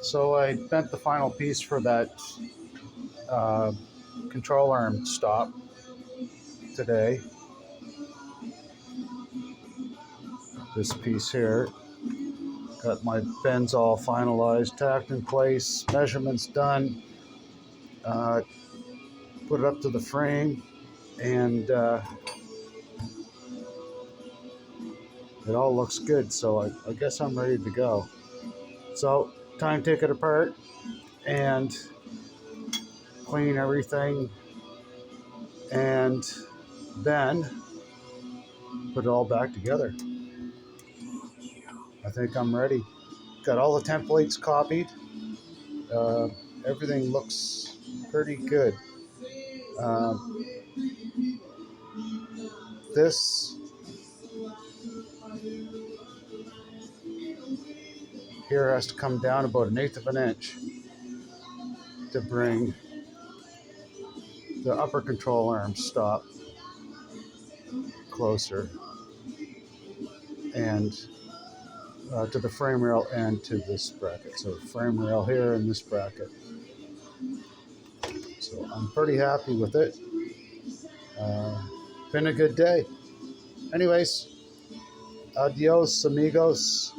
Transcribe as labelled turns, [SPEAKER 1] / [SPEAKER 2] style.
[SPEAKER 1] So I bent the final piece for that uh, control arm stop today. This piece here. Got my bends all finalized, tacked in place, measurements done. Uh, Put it up to the frame, and it all looks good. So I guess I'm ready to go. So time to take it apart and clean everything, and then put it all back together. I think I'm ready. Got all the templates copied. Uh, Everything looks pretty good. Um, this here has to come down about 1/8 of an inch to bring the upper control arm stop closer, and to the frame rail and to this bracket. So frame rail here and this bracket. So I'm pretty happy with it. Been a good day. Anyways, adios amigos.